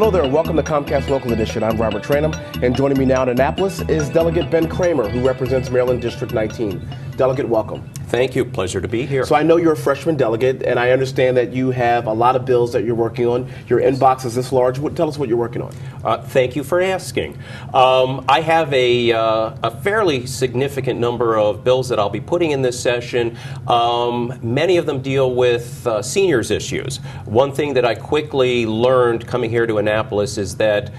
Hello there and welcome to Comcast Local Edition. I'm Robert Tranum, and joining me now in Annapolis is Delegate Ben Kramer, who represents Maryland District 19. Delegate, welcome. Thank you. Pleasure to be here. So I know you're a freshman delegate, and I understand that you have a lot of bills that you're working on. Your inbox is this large. Tell us what you're working on. Thank you for asking. I have a fairly significant number of bills that I'll be putting in this session. Many of them deal with seniors issues. One thing that I quickly learned coming here to Annapolis is that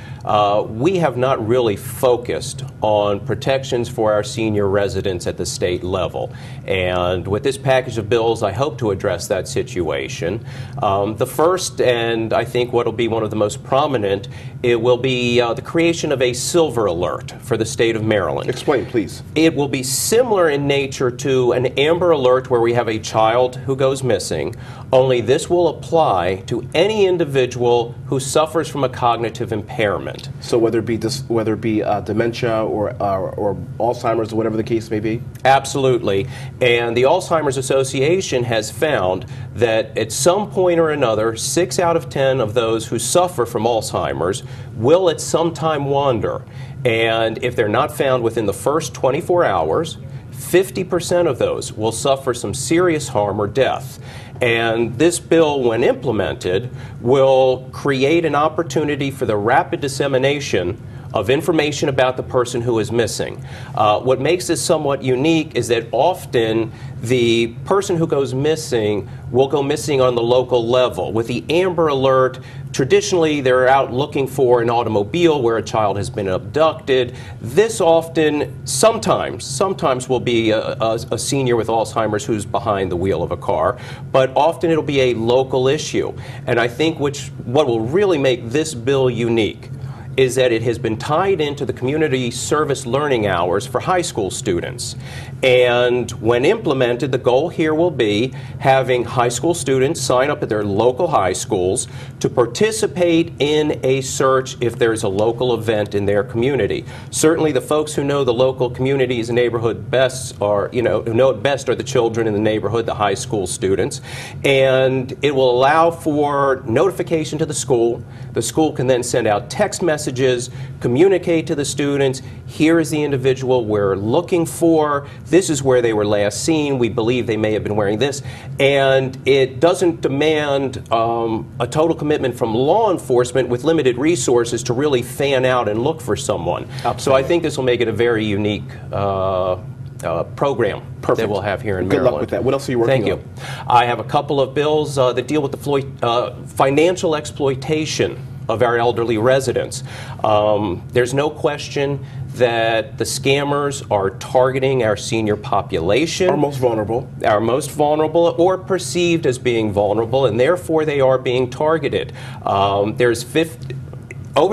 we have not really focused on protections for our senior residents at the state level. And with this package of bills, I hope to address that situation. The first, and I think what will be one of the most prominent, it will be the creation of a silver alert for the state of Maryland. Explain, please. It will be similar in nature to an Amber Alert where we have a child who goes missing, only this will apply to any individual who suffers from a cognitive impairment. So whether it be dementia or Alzheimer's or whatever the case may be? Absolutely. And the Alzheimer's Association has found that at some point or another, 6 out of 10 of those who suffer from Alzheimer's will at some time wander. And if they're not found within the first 24 hours, 50% of those will suffer some serious harm or death. And this bill, when implemented, will create an opportunity for the rapid dissemination of information about the person who is missing. What makes this somewhat unique is that often the person who goes missing will go missing on the local level. With the Amber Alert, traditionally they're out looking for an automobile where a child has been abducted. This often, sometimes will be a senior with Alzheimer's who's behind the wheel of a car, but often it'll be a local issue. And I think what will really make this bill unique is that it has been tied into the community service learning hours for high school students. And when implemented, the goal here will be having high school students sign up at their local high schools to participate in a search if there's a local event in their community. Certainly the folks who know the local communities and neighborhood best are, who know it best are the children in the neighborhood, the high school students. And it will allow for notification to the school. The school can then send out text messages, communicate to the students, here is the individual we're looking for, this is where they were last seen, we believe they may have been wearing this, and it doesn't demand a total commitment from law enforcement with limited resources to really fan out and look for someone. Absolutely. So I think this will make it a very unique program that we'll have here in Maryland. Good luck with that. What else are you working on? Thank you. I have a couple of bills that deal with the financial exploitation of our elderly residents. There's no question that the scammers are targeting our senior population. Our most vulnerable. Our most vulnerable or perceived as being vulnerable, and therefore they are being targeted. Over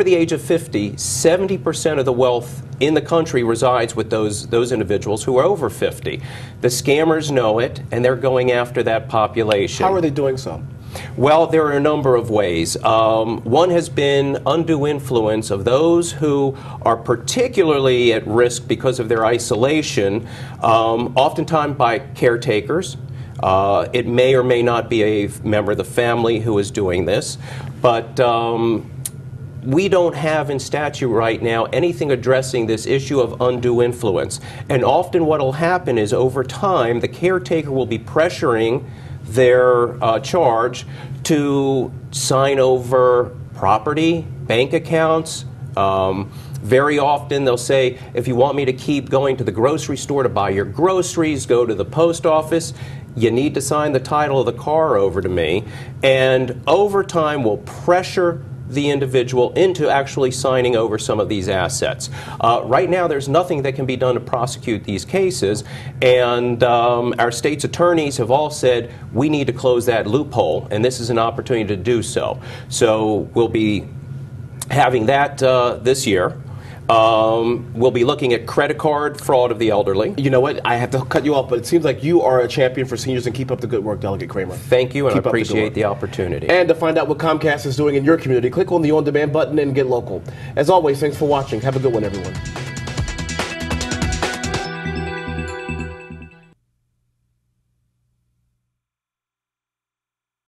the age of 50, 70% of the wealth in the country resides with those individuals who are over 50. The scammers know it, and they're going after that population. How are they doing so? Well, there are a number of ways. One has been undue influence of those who are particularly at risk because of their isolation, oftentimes by caretakers. It may or may not be a member of the family who is doing this, but we don't have in statute right now anything addressing this issue of undue influence. And often what will happen is over time the caretaker will be pressuring their charge to sign over property, bank accounts. Very often they'll say, if you want me to keep going to the grocery store to buy your groceries, go to the post office, you need to sign the title of the car over to me. And over time we'll pressure the individual into actually signing over some of these assets. Right now there's nothing that can be done to prosecute these cases, and our state's attorneys have all said we need to close that loophole, and this is an opportunity to do so. So we'll be having that this year. We'll be looking at credit card fraud of the elderly. You know what? I have to cut you off, but it seems like you are a champion for seniors, and keep up the good work, Delegate Kramer. Thank you, and I appreciate the opportunity. And to find out what Comcast is doing in your community, click on the On Demand button and get local. As always, thanks for watching. Have a good one, everyone.